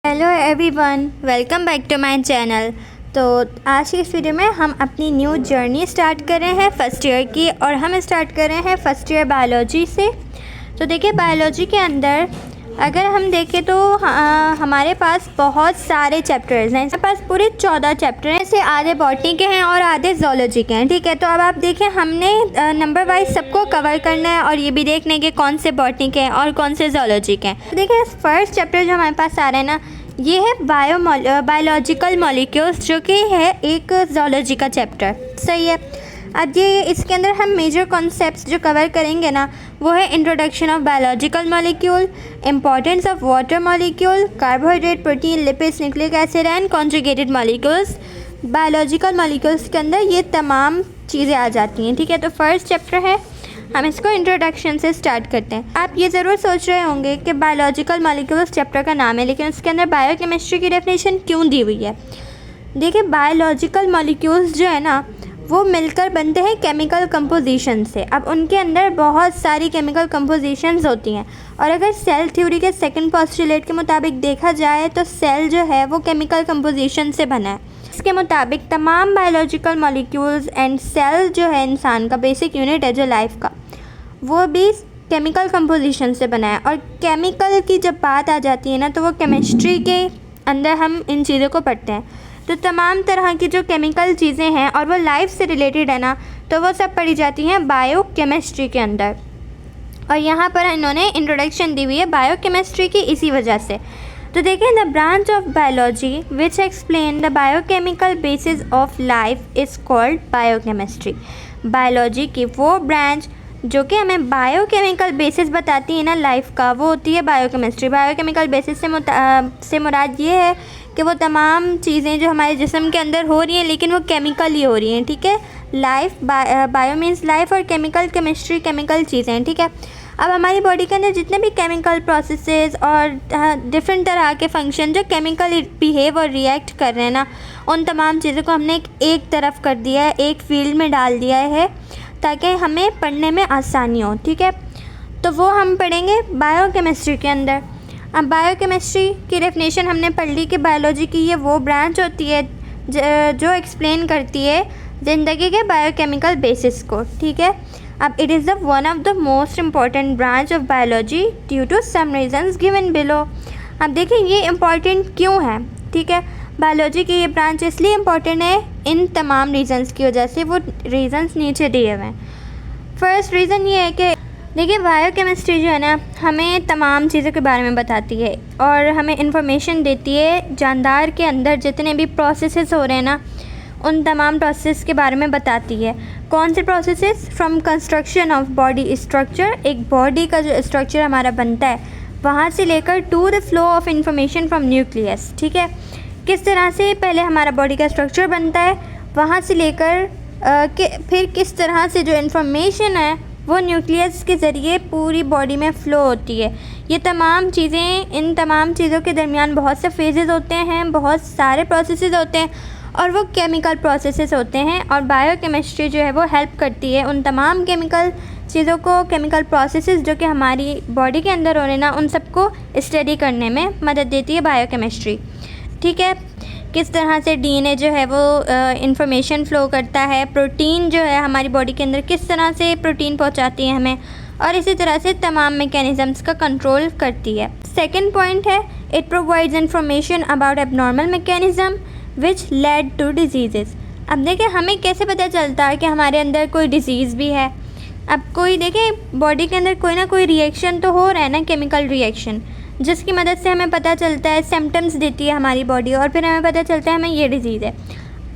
Hello everyone, welcome back to my channel. तो आज की इस वीडियो में हम अपनी न्यू जर्नी स्टार्ट कर रहे हैं फर्स्ट ईयर की, और हम स्टार्ट कर रहे हैं फर्स्ट ईयर बायोलॉजी से। तो देखिए, बायोलॉजी के अंदर अगर हम देखें तो हमारे पास बहुत सारे चैप्टर्स हैं। हमारे पास पूरे 14 चैप्टर हैं, जैसे आधे बॉटनी के हैं और आधे जोलॉजी के हैं। ठीक है, तो अब आप देखें, हमने नंबर वाइज सबको कवर करना है और ये भी देखना है कि कौन से बॉटनी के हैं और कौन से जोलॉजी के हैं। तो देखिए, फर्स्ट चैप्टर जो हमारे पास आ रहा है ना, ये है बायोलॉजिकल मॉलिक्यूल्स, जो कि है एक जोलॉजी का चैप्टर। सही है। अब ये इसके अंदर हम मेजर कॉन्सेप्ट्स जो कवर करेंगे ना, वो है introduction of biological molecule, importance of water molecule, carbohydrate, protein, lipids, nucleic acid and conjugated molecules. Biological molecules के अंदर ये तमाम चीज़ें आ जाती हैं। ठीक है, तो फर्स्ट चैप्टर है, हम इसको इंट्रोडक्शन से स्टार्ट करते हैं। आप ये ज़रूर सोच रहे होंगे कि बायोलॉजिकल मॉलिक्यूल्स चैप्टर का नाम है, लेकिन उसके अंदर बायोकेमिस्ट्री की डेफिनेशन क्यों दी हुई है। देखिए, बायोलॉजिकल मॉलिक्यूल्स जो है ना, वो मिलकर बनते हैं केमिकल कंपोजिशन से। अब उनके अंदर बहुत सारी केमिकल कंपोजिशंस होती हैं, और अगर सेल थ्योरी के सेकंड पोस्टुलेट के मुताबिक देखा जाए तो सेल जो है वो केमिकल कंपोजिशन से बना है। इसके मुताबिक तमाम बायोलॉजिकल मॉलिक्यूल्स एंड सेल जो है इंसान का बेसिक यूनिट है जो लाइफ का, वो भी केमिकल कंपोजिशन से बना है। और केमिकल की जब बात आ जाती है ना, तो वो केमिस्ट्री के अंदर हम इन चीज़ों को पढ़ते हैं। तो तमाम तरह की जो केमिकल चीज़ें हैं और वो लाइफ से रिलेटेड है ना, तो वो सब पढ़ी जाती हैं बायोकेमिस्ट्री के अंदर। और यहाँ पर इन्होंने इंट्रोडक्शन दी हुई है बायोकेमिस्ट्री की इसी वजह से। तो देखें, the branch of biology which explain the biochemical basis of life is called biochemistry. Biology की वो ब्रांच जो कि हमें बायोकेमिकल बेसिस बताती है ना लाइफ का, वो होती है बायोकेमिस्ट्री। बायोकेमिकल बेसिस से मुराद ये है कि वो तमाम चीज़ें जो हमारे जिस्म के अंदर हो रही हैं, लेकिन वो केमिकल ही हो रही हैं। ठीक है, लाइफ, बायो मीन्स लाइफ, और केमिकल केमिस्ट्री केमिकल चीज़ें। ठीक है, अब हमारी बॉडी के अंदर जितने भी केमिकल प्रोसेसेस और डिफरेंट तरह के फंक्शन जो केमिकल बिहेव और रिएक्ट कर रहे हैं ना, उन तमाम चीज़ों को हमने एक तरफ कर दिया है, एक फील्ड में डाल दिया है, ताकि हमें पढ़ने में आसानी हो। ठीक है, तो वो हम पढ़ेंगे बायोकेमिस्ट्री के अंदर। अब बायोकेमिस्ट्री की डेफिनेशन हमने पढ़ ली कि बायोलॉजी की ये वो ब्रांच होती है जो एक्सप्लेन करती है ज़िंदगी के बायोकेमिकल बेसिस को। ठीक है, अब it is the one of the most important branch of biology due to some reasons given below. अब देखिए, ये इम्पॉर्टेंट क्यों है। ठीक है, बायोलॉजी की ये ब्रांच इसलिए इम्पॉर्टेंट है इन तमाम रीजंस की वजह से। वो रीजंस नीचे दिए हुए हैं। फर्स्ट रीज़न ये है कि देखिए, बायोकेमिस्ट्री जो है ना, हमें तमाम चीज़ों के बारे में बताती है और हमें इंफॉर्मेशन देती है जानदार के अंदर जितने भी प्रोसेसेस हो रहे हैं ना, उन तमाम प्रोसेस के बारे में बताती है। कौन से processes? From construction of body structure, एक बॉडी का जो स्ट्रक्चर हमारा बनता है, वहाँ से लेकर to the flow of information from nucleus. ठीक है, किस तरह से पहले हमारा बॉडी का स्ट्रक्चर बनता है, वहाँ से लेकर फिर किस तरह से जो इन्फॉर्मेशन है वो न्यूक्लियस के ज़रिए पूरी बॉडी में फ़्लो होती है। ये तमाम चीज़ें, इन तमाम चीज़ों के दरमियान बहुत से फेजेस होते हैं, बहुत सारे प्रोसेसेस होते हैं, और वो केमिकल प्रोसेसेस होते हैं। और बायोकेमिस्ट्री जो है वो हेल्प करती है उन तमाम केमिकल चीज़ों को, केमिकल प्रोसेसेस जो कि हमारी बॉडी के अंदर हो रहे ना, उन सबको स्टडी करने में मदद देती है बायोकेमिस्ट्री। ठीक है, किस तरह से डीएनए जो है वो इंफॉर्मेशन फ़्लो करता है, प्रोटीन जो है हमारी बॉडी के अंदर किस तरह से प्रोटीन पहुंचाती है हमें, और इसी तरह से तमाम मैकेनिज़म्स का कंट्रोल करती है। सेकंड पॉइंट है, it provides information about abnormal mechanism which led to disease. अब देखिए, हमें कैसे पता चलता है कि हमारे अंदर कोई डिज़ीज़ भी है। अब कोई देखिए, बॉडी के अंदर कोई ना कोई रिएक्शन तो हो रहा है ना, केमिकल रिएक्शन, जिसकी मदद से हमें पता चलता है, सिम्टम्स देती है हमारी बॉडी, और फिर हमें पता चलता है हमें ये डिज़ीज़ है।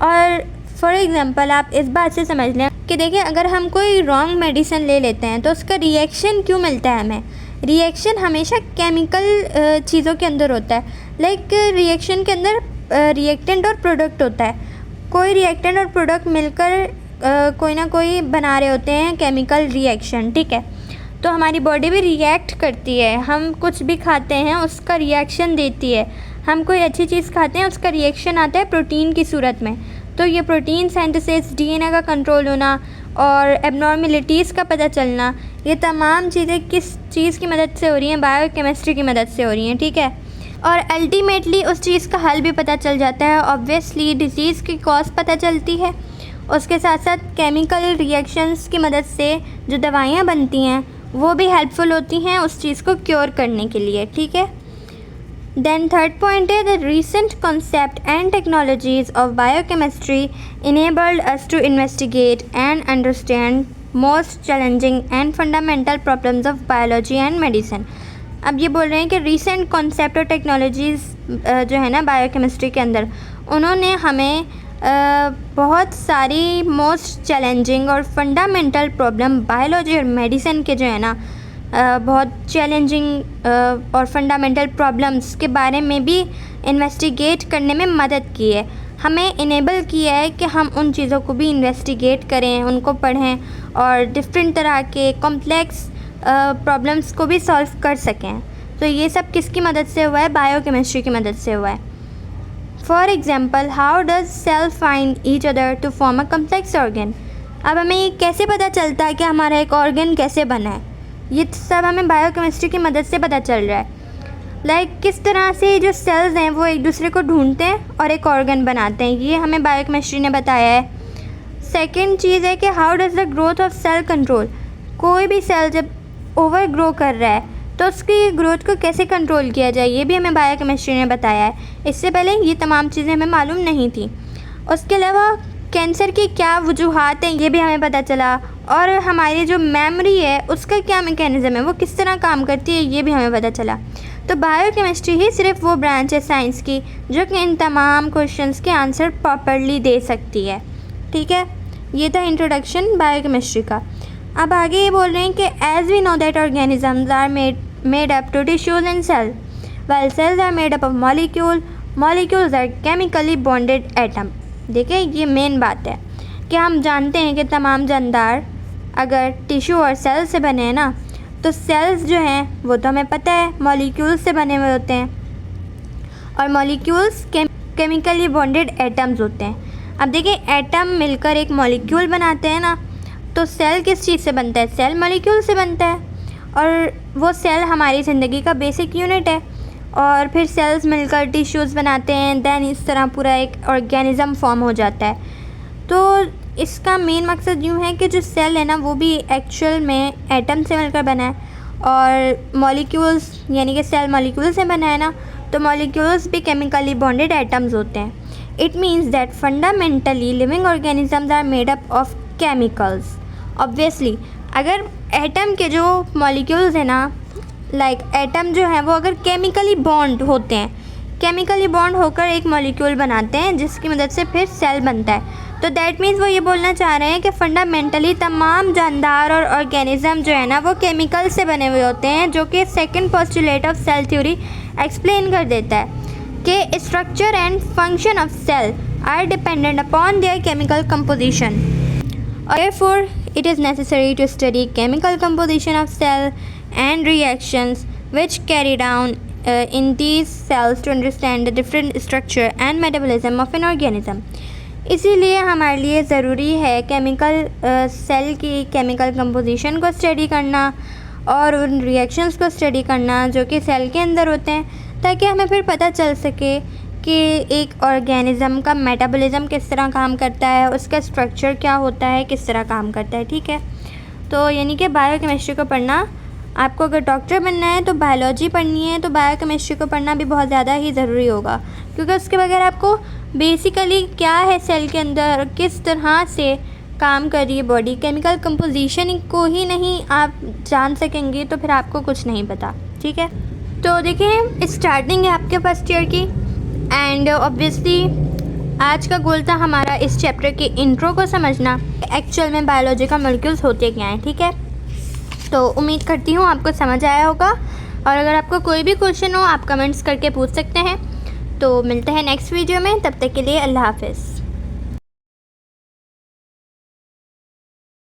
और फॉर एग्ज़ाम्पल आप इस बात से समझ लें कि देखिए, अगर हम कोई रॉन्ग मेडिसिन ले लेते हैं तो उसका रिएक्शन क्यों मिलता है हमें। रिएक्शन हमेशा केमिकल चीज़ों के अंदर होता है। लाइक रिएक्शन के अंदर रिएक्टेंट और प्रोडक्ट होता है। कोई रिएक्टेंट और प्रोडक्ट मिलकर कोई ना कोई बना रहे होते हैं केमिकल रिएक्शन। ठीक है, तो हमारी बॉडी भी रिएक्ट करती है। हम कुछ भी खाते हैं, उसका रिएक्शन देती है। हम कोई अच्छी चीज़ खाते हैं, उसका रिएक्शन आता है प्रोटीन की सूरत में। तो ये प्रोटीन सिंथेसिस, डीएनए का कंट्रोल होना और एबनॉर्मेलिटीज़ का पता चलना, ये तमाम चीज़ें किस चीज़ की मदद से हो रही हैं? बायोकेमिस्ट्री की मदद से हो रही हैं। ठीक है, और अल्टीमेटली उस चीज़ का हल भी पता चल जाता है। ऑब्वियसली डिसीज़ की कॉज पता चलती है, उसके साथ साथ केमिकल रिएक्शंस की मदद से जो दवाइयाँ बनती हैं वो भी हेल्पफुल होती हैं उस चीज़ को क्योर करने के लिए, ठीक है। देन थर्ड पॉइंट है the recent concept and technologies of biochemistry enabled us to investigate and understand most challenging and fundamental problems of biology and medicine. अब ये बोल रहे हैं कि रीसेंट कॉन्सेप्ट और टेक्नोलॉजीज़ जो है ना बायोकेमिस्ट्री के अंदर, उन्होंने हमें बहुत सारी मोस्ट चैलेंजिंग और फंडामेंटल प्रॉब्लम बायोलॉजी और मेडिसिन के जो है ना बहुत चैलेंजिंग और फंडामेंटल प्रॉब्लम्स के बारे में भी इन्वेस्टिगेट करने में मदद की है। हमें इनेबल किया है कि हम उन चीज़ों को भी इन्वेस्टिगेट करें, उनको पढ़ें और डिफरेंट तरह के कॉम्प्लेक्स प्रॉब्लम्स को भी सॉल्व कर सकें। तो ये सब किसकी मदद से हुआ है? बायोकेमिस्ट्री की मदद से हुआ है। For example, how does cell find each other to form a complex organ. अब हमें ये कैसे पता चलता है कि हमारा एक ऑर्गन कैसे बना है? ये सब हमें बायोकेमिस्ट्री की मदद से पता चल रहा है। किस तरह से जो सेल्स हैं वो एक दूसरे को ढूंढते हैं और एक ऑर्गन बनाते हैं, ये हमें बायोकेमिस्ट्री ने बताया है। सेकेंड चीज़ है कि how does the growth of cell control. कोई भी सेल जब ओवर ग्रो कर रहा है तो उसकी ग्रोथ को कैसे कंट्रोल किया जाए, ये भी हमें बायोकेमिस्ट्री ने बताया है। इससे पहले ये तमाम चीज़ें हमें मालूम नहीं थी। उसके अलावा कैंसर की क्या वजूहात हैं ये भी हमें पता चला, और हमारी जो मेमोरी है उसका क्या मैकेनिज़्म है, वो किस तरह काम करती है, ये भी हमें पता चला। तो बायोकेमिस्ट्री ही सिर्फ वो ब्रांच है साइंस की जो कि इन तमाम क्वेश्चंस के आंसर प्रॉपरली दे सकती है, ठीक है। ये था इंट्रोडक्शन बायोकेमिस्ट्री का। अब आगे ये बोल रहे हैं कि as we know that organisms are made up to tissues and cell, well cells are made up of molecules are chemically bonded atom. देखिए ये मेन बात है कि हम जानते हैं कि तमाम जानदार अगर टिश्यू और सेल से बने हैं ना, तो सेल्स जो हैं वो तो हमें पता है मॉलिक्यूल्स से बने हुए होते हैं, और मॉलिक्यूल्स केमिकली बॉन्डेड एटम्स होते हैं। अब देखिए एटम मिलकर एक मॉलिक्यूल बनाते हैं ना, तो सेल किस चीज़ से बनता है? सेल मॉलिक्यूल से बनता है, और वो सेल हमारी ज़िंदगी का बेसिक यूनिट है। और फिर सेल्स मिलकर टिश्यूज़ बनाते हैं, दैन इस तरह पूरा एक ऑर्गेनिज़म फॉर्म हो जाता है। तो इसका मेन मकसद यूँ है कि जो सेल है ना वो भी एक्चुअल में एटम से मिलकर बना है, और मॉलिक्यूल्स यानी कि सेल मॉलिक्यूल से बना है ना, तो मॉलिक्यूल्स भी केमिकली बॉन्डेड एटम्स होते हैं। It means that fundamentally living organisms are made up of chemicals. Obviously अगर एटम के जो मॉलिक्यूल्स हैं ना, एटम जो है वो अगर केमिकली बॉन्ड होते हैं, केमिकली बॉन्ड होकर एक मॉलिक्यूल बनाते हैं जिसकी मदद से फिर सेल बनता है, तो दैट मीन्स वो ये बोलना चाह रहे हैं कि फंडामेंटली तमाम जानदार और ऑर्गेनिज़म जो है ना वो केमिकल से बने हुए होते हैं, जो कि second postulate of cell theory explain कर देता है कि structure and function of cell are dependent upon their chemical composition. Therefore, it is necessary to study chemical composition of cell and reactions which carry down in these cells to understand the different structure and metabolism of an organism. इसीलिए हमारे लिए ज़रूरी है cell की chemical composition को study करना और उन रिएक्शंस को स्टडी करना जो कि सेल के अंदर होते हैं, ताकि हमें फिर पता चल सके कि एक ऑर्गेनिज़म का मेटाबॉलिज्म किस तरह काम करता है, उसका स्ट्रक्चर क्या होता है, किस तरह काम करता है, ठीक है। तो यानी कि बायोकेमिस्ट्री को पढ़ना, आपको अगर डॉक्टर बनना है तो बायोलॉजी पढ़नी है, तो बायोकेमिस्ट्री को पढ़ना भी बहुत ज़्यादा ही ज़रूरी होगा, क्योंकि उसके बगैर आपको बेसिकली क्या है सेल के अंदर, किस तरह से काम कर रही है बॉडी, केमिकल कंपोजिशन को ही नहीं आप जान सकेंगे तो फिर आपको कुछ नहीं पता, ठीक है। तो देखिए स्टार्टिंग है आपके फर्स्ट ईयर की, एंड ऑब्वियसली आज का गोल था हमारा इस चैप्टर के इंट्रो को समझना, एक्चुअल में बायोलॉजी का मॉलिक्यूल्स होते क्या हैं, ठीक है। तो उम्मीद करती हूँ आपको समझ आया होगा, और अगर आपको कोई भी क्वेश्चन हो आप कमेंट्स करके पूछ सकते हैं। तो मिलते हैं नेक्स्ट वीडियो में, तब तक के लिए अल्लाह हाफ़िज़।